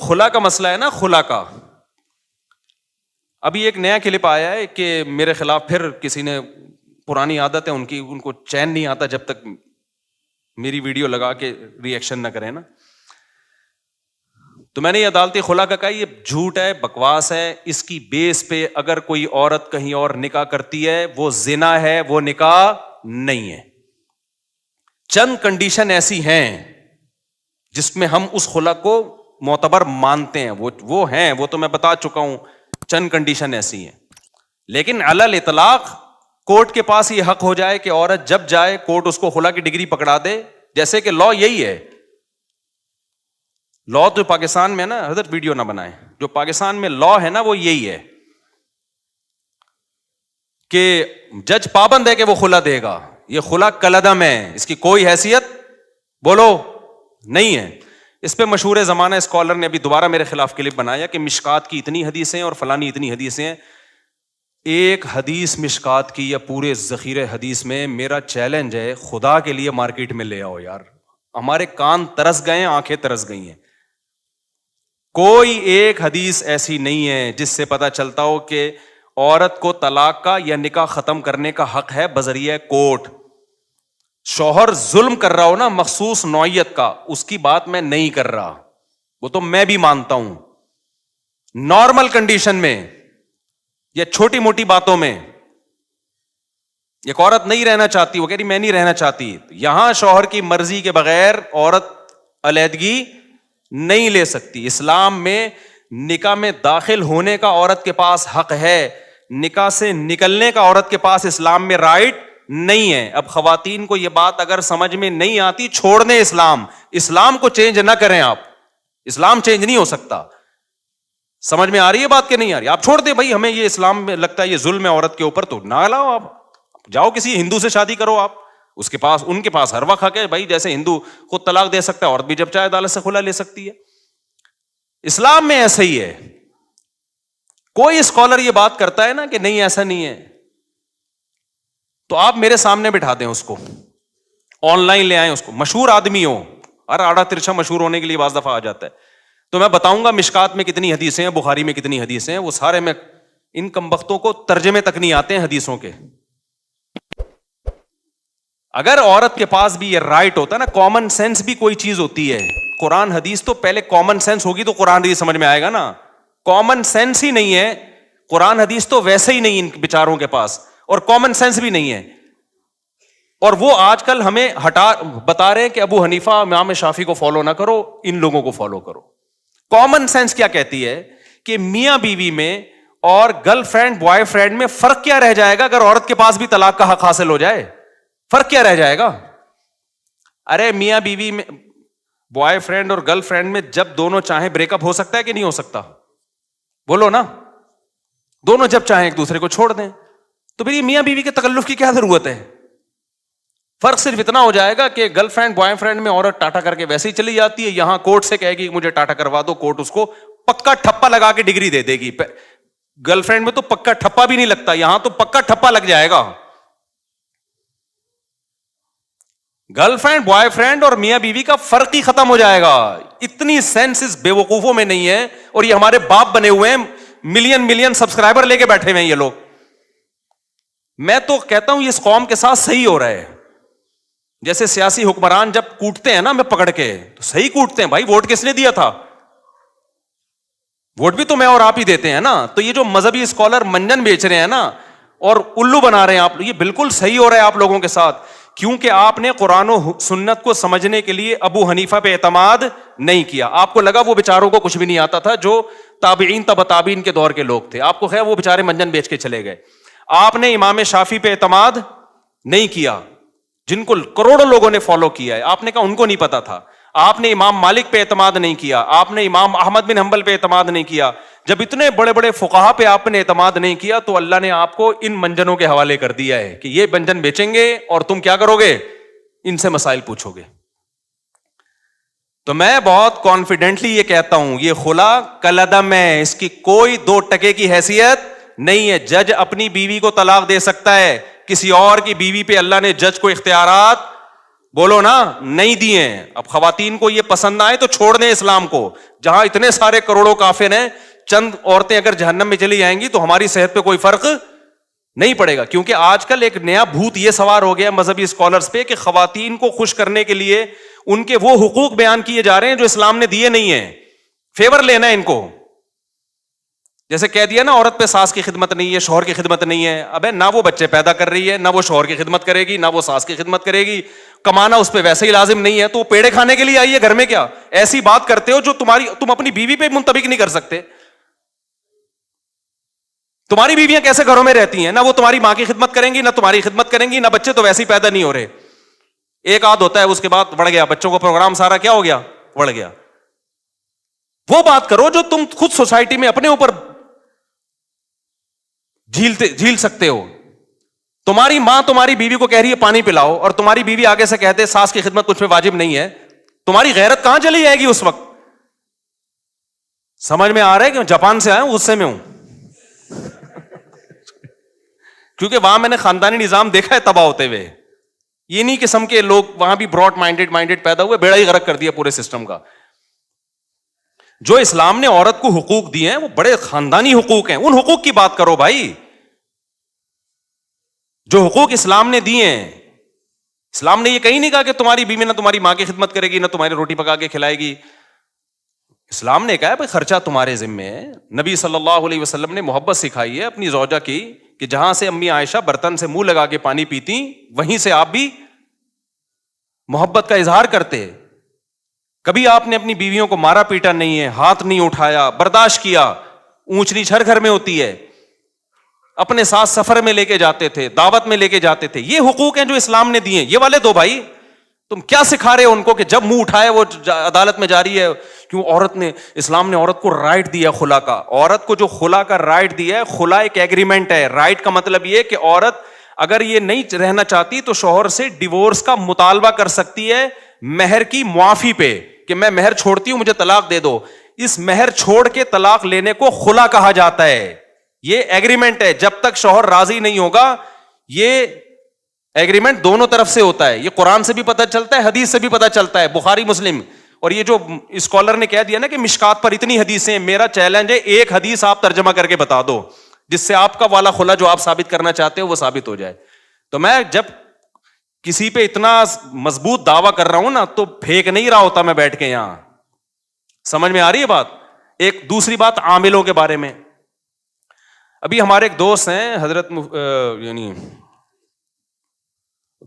خلا کا مسئلہ ہے نا، خلا کا، ابھی ایک نیا کلپ آیا ہے کہ میرے خلاف پھر کسی نے، پرانی عادت ہے ان کی، ان کو چین نہیں آتا جب تک میری ویڈیو لگا کے ری ایکشن نہ کریں نا. تو میں نے یہ عدالتی خلا کا کہا یہ جھوٹ ہے، بکواس ہے. اس کی بیس پہ اگر کوئی عورت کہیں اور نکاح کرتی ہے وہ زنا ہے، وہ نکاح نہیں ہے. چند کنڈیشن ایسی ہیں جس میں ہم اس خلا کو معتبر مانتے ہیں، وہ ہیں، وہ تو میں بتا چکا ہوں. چند کنڈیشن ایسی ہیں، لیکن علی الاطلاق کورٹ کے پاس یہ حق ہو جائے کہ عورت جب جائے کورٹ اس کو خلا کی ڈگری پکڑا دے. جیسے کہ لا یہی ہے، لا تو پاکستان میں نا، حضرت ویڈیو نہ بنائیں، جو پاکستان میں لا ہے نا وہ یہی ہے کہ جج پابند ہے کہ وہ خلا دے گا. یہ خلا کالعدم ہے، اس کی کوئی حیثیت بولو نہیں ہے. اس پہ مشہور زمانہ اسکالر نے ابھی دوبارہ میرے خلاف کلپ بنایا کہ مشکات کی اتنی حدیثیں اور فلانی اتنی حدیثیں ہیں. ایک حدیث مشکات کی یا پورے ذخیرے حدیث میں، میرا چیلنج ہے خدا کے لیے مارکیٹ میں لے آؤ یار. ہمارے کان ترس گئے ہیں، آنکھیں ترس گئی ہیں. کوئی ایک حدیث ایسی نہیں ہے جس سے پتا چلتا ہو کہ عورت کو طلاق کا یا نکاح ختم کرنے کا حق ہے بذریعہ کورٹ. شوہر ظلم کر رہا ہو نا مخصوص نوعیت کا، اس کی بات میں نہیں کر رہا، وہ تو میں بھی مانتا ہوں. نارمل کنڈیشن میں یا چھوٹی موٹی باتوں میں ایک عورت نہیں رہنا چاہتی، وہ کہہ رہی میں نہیں رہنا چاہتی، یہاں شوہر کی مرضی کے بغیر عورت علیحدگی نہیں لے سکتی. اسلام میں نکاح میں داخل ہونے کا عورت کے پاس حق ہے، نکاح سے نکلنے کا عورت کے پاس اسلام میں رائٹ نہیں ہے. اب خواتین کو یہ بات اگر سمجھ میں نہیں آتی، چھوڑ دیں اسلام کو چینج نہ کریں. آپ اسلام چینج نہیں ہو سکتا. سمجھ میں آ رہی ہے بات کہ نہیں آ رہی؟ آپ چھوڑ دیں بھائی، ہمیں یہ اسلام میں لگتا ہے یہ ظلم ہے عورت کے اوپر، تو نہ لاؤ. آپ جاؤ کسی ہندو سے شادی کرو، آپ اس کے پاس، ان کے پاس ہر وقت حق ہے بھائی. جیسے ہندو خود طلاق دے سکتا ہے، عورت بھی جب چاہے عدالت سے خلا لے سکتی ہے. اسلام میں ایسا ہی ہے. کوئی اسکالر یہ بات کرتا ہے نا کہ نہیں ایسا نہیں ہے، تو آپ میرے سامنے بٹھا دیں اس کو، آن لائن لے آئیں اس کو، مشہور آدمی ہو، ہر آڑا ترچھا مشہور ہونے کے لیے بعض دفعہ آ جاتا ہے. تو میں بتاؤں گا مشکات میں کتنی حدیثیں ہیں، بخاری میں کتنی حدیثیں ہیں، وہ سارے میں ان کمبختوں کو ترجمے تک نہیں آتے ہیں حدیثوں کے. اگر عورت کے پاس بھی یہ رائٹ ہوتا ہے نا، کامن سینس بھی کوئی چیز ہوتی ہے. قرآن حدیث تو پہلے کامن سینس ہوگی تو قرآن حدیث سمجھ میں آئے گا نا. کامن سینس ہی نہیں ہے، قرآن حدیث تو ویسے ہی نہیں ان بیچاروں کے پاس، اور کامن سینس بھی نہیں ہے. اور وہ آج کل ہمیں بتا رہے ہیں کہ ابو حنیفہ امام شافعی کو فالو نہ کرو، ان لوگوں کو فالو کرو. کامن سینس کیا کہتی ہے کہ میاں بیوی میں اور گرل فرینڈ بوائے فرینڈ میں فرق کیا رہ جائے گا اگر عورت کے پاس بھی طلاق کا حق حاصل ہو جائے؟ فرق کیا رہ جائے گا؟ ارے میاں بیوی میں، بوائے فرینڈ اور گرل فرینڈ میں جب دونوں چاہیں بریک اپ ہو سکتا ہے کہ نہیں ہو سکتا؟ بولو نا. دونوں جب چاہیں ایک دوسرے کو چھوڑ دیں، تو پھر یہ میاں بیوی کے تکلف کی کیا ضرورت ہے؟ فرق صرف اتنا ہو جائے گا کہ گرل فرینڈ بوائے فرینڈ میں عورت ٹاٹا کر کے ویسے ہی چلی جاتی ہے، یہاں کورٹ سے کہے گی مجھے ٹاٹا کروا دو، کورٹ اس کو پکا ٹھپا لگا کے ڈگری دے دے گی. گرل فرینڈ میں تو پکا ٹھپا بھی نہیں لگتا، یہاں تو پکا ٹھپا لگ جائے گا. گرل فرینڈ بوائے فرینڈ اور میاں بیوی کا فرق ہی ختم ہو جائے گا. اتنی سینس اس بے وقوفوں میں نہیں ہے، اور یہ ہمارے باپ بنے ہوئے ہیں، ملین سبسکرائبر لے کے بیٹھے ہوئے ہیں یہ لوگ. میں تو کہتا ہوں یہ اس قوم کے ساتھ صحیح ہو رہا ہے. جیسے سیاسی حکمران جب کوٹتے ہیں نا میں پکڑ کے، تو صحیح کوٹتے ہیں بھائی. ووٹ کس نے دیا تھا؟ ووٹ بھی تو میں اور آپ ہی دیتے ہیں نا. تو یہ جو مذہبی اسکالر منجن بیچ رہے ہیں نا اور الو بنا رہے ہیں آپ، یہ بالکل صحیح ہو رہا ہے آپ لوگوں کے ساتھ، کیونکہ آپ نے قرآن و سنت کو سمجھنے کے لیے ابو حنیفہ پہ اعتماد نہیں کیا. آپ کو لگا وہ بیچاروں کو کچھ بھی نہیں آتا تھا، جو تابعین تبع تابعین کے دور کے لوگ تھے. آپ کو خیر وہ بیچارے منجن بیچ کے چلے گئے. آپ نے امام شافعی پہ اعتماد نہیں کیا، جن کو کروڑوں لوگوں نے فالو کیا ہے. آپ نے کہا ان کو نہیں پتا تھا. آپ نے امام مالک پہ اعتماد نہیں کیا، آپ نے امام احمد بن حنبل پہ اعتماد نہیں کیا. جب اتنے بڑے بڑے فقہا پہ آپ نے اعتماد نہیں کیا تو اللہ نے آپ کو ان منجنوں کے حوالے کر دیا ہے کہ یہ منجن بیچیں گے اور تم کیا کرو گے؟ ان سے مسائل پوچھو گے. تو میں بہت کانفیڈنٹلی یہ کہتا ہوں یہ خلا کالعدم ہے، اس کی کوئی 2 ٹکے کی حیثیت نہیں ہے. جج اپنی بیوی کو طلاق دے سکتا ہے، کسی اور کی بیوی پہ اللہ نے جج کو اختیارات بولو نا, نہیں دیے ہیں. اب خواتین کو یہ پسند نہ آئے تو چھوڑ دیں اسلام کو. جہاں اتنے سارے کروڑوں کافر ہیں, چند عورتیں اگر جہنم میں چلی جائیں گی تو ہماری صحت پہ کوئی فرق نہیں پڑے گا. کیونکہ آج کل ایک نیا بھوت یہ سوار ہو گیا مذہبی اسکالرز پہ کہ خواتین کو خوش کرنے کے لیے ان کے وہ حقوق بیان کیے جا رہے ہیں جو اسلام نے دیے نہیں ہیں, فیور لینا ہے ان کو. جیسے کہہ دیا نا عورت پہ ساس کی خدمت نہیں ہے, شوہر کی خدمت نہیں ہے. ابے نہ وہ بچے پیدا کر رہی ہے, نہ وہ شوہر کی خدمت کرے گی, نہ وہ ساس کی خدمت کرے گی, کمانا اس پہ ویسے ہی لازم نہیں ہے, تو وہ پیڑے کھانے کے لیے آئی ہے گھر میں. کیا ایسی بات کرتے ہو جو تم اپنی بیوی پہ منطبق نہیں کر سکتے؟ تمہاری بیویاں کیسے گھروں میں رہتی ہیں؟ نہ وہ تمہاری ماں کی خدمت کریں گی, نہ تمہاری خدمت کریں گی, نہ بچے تو ویسے ہی پیدا نہیں ہو رہے. ایک آدھ ہوتا ہے, اس کے بعد بڑھ گیا, بچوں کا پروگرام سارا کیا ہو گیا, بڑھ گیا. وہ بات کرو جو تم خود سوسائٹی میں اپنے اوپر جھیل سکتے ہو. تمہاری ماں تمہاری بیوی کو کہہ رہی ہے پانی پلاؤ, اور تمہاری بیوی آگے سے کہتے ساس کی خدمت کچھ پہ واجب نہیں ہے, تمہاری غیرت کہاں چلی جائے گی اس وقت؟ سمجھ میں آ رہا ہے کہ جاپان سے آیا ہوں, غصے میں ہوں کیونکہ وہاں میں نے خاندانی نظام دیکھا ہے تباہ ہوتے ہوئے. یہ نہیں قسم کے لوگ وہاں بھی براڈ مائنڈیڈ پیدا ہوئے, بیڑا ہی غرق کر دیا پورے سسٹم کا. جو اسلام نے عورت کو حقوق دیے ہیں وہ بڑے خاندانی حقوق ہیں, ان حقوق کی بات کرو بھائی. جو حقوق اسلام نے دیے ہیں, اسلام نے یہ کہیں نہیں کہا کہ تمہاری بیوی نہ تمہاری ماں کی خدمت کرے گی, نہ تمہاری روٹی پکا کے کھلائے گی. اسلام نے کہا ہے بھائی خرچہ تمہارے ذمے ہے. نبی صلی اللہ علیہ وسلم نے محبت سکھائی ہے اپنی زوجہ کی کہ جہاں سے امی عائشہ برتن سے منہ لگا کے پانی پیتی, وہیں سے آپ بھی محبت کا اظہار کرتے. کبھی آپ نے اپنی بیویوں کو مارا پیٹا نہیں ہے, ہاتھ نہیں اٹھایا, برداشت کیا. اونچ نیچ ہر گھر میں ہوتی ہے. اپنے ساتھ سفر میں لے کے جاتے تھے, دعوت میں لے کے جاتے تھے. یہ حقوق ہیں جو اسلام نے دیے, یہ والے دو بھائی. تم کیا سکھا رہے ہو ان کو کہ جب منہ اٹھائے وہ عدالت میں جاری ہے؟ کیوں عورت نے, اسلام نے عورت کو رائٹ دیا خلا کا. عورت کو جو خلا کا رائٹ دیا ہے, خلا ایک ایگریمنٹ ہے. رائٹ کا مطلب یہ کہ عورت اگر یہ نہیں رہنا چاہتی تو شوہر سے ڈیورس کا مطالبہ کر سکتی ہے مہر کی معافی پہ, کہ میں مہر چھوڑتی ہوں مجھے طلاق دے دو. اس مہر چھوڑ کے طلاق لینے کو خلا کہا جاتا ہے. یہ ایگریمنٹ ہے, جب تک شوہر راضی نہیں ہوگا. یہ ایگریمنٹ دونوں طرف سے ہوتا ہے. یہ قرآن سے بھی پتہ چلتا ہے, حدیث سے بھی پتہ چلتا ہے, بخاری مسلم. اور یہ جو اسکالر نے کہہ دیا نا کہ مشکات پر اتنی حدیثیں, میرا چیلنج ہے ایک حدیث آپ ترجمہ کر کے بتا دو جس سے آپ کا والا خلا جو آپ ثابت کرنا چاہتے ہو وہ ثابت ہو جائے. تو میں جب کسی پہ اتنا مضبوط دعویٰ کر رہا ہوں نا تو پھینک نہیں رہا ہوتا میں بیٹھ کے یہاں. سمجھ میں آ رہی ہے بات؟ ایک دوسری بات عاملوں کے بارے میں. ابھی ہمارے ایک دوست ہیں حضرت یعنی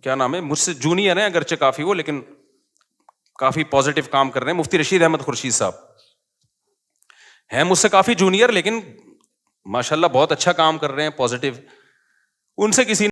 کیا نام ہے, مجھ سے جونیئر ہیں اگرچہ کافی وہ, لیکن کافی پازیٹیو کام کر رہے ہیں. مفتی رشید احمد خورشید صاحب ہیں مجھ سے کافی جونیئر, لیکن ماشاءاللہ بہت اچھا کام کر رہے ہیں, پازیٹیو. ان سے کسی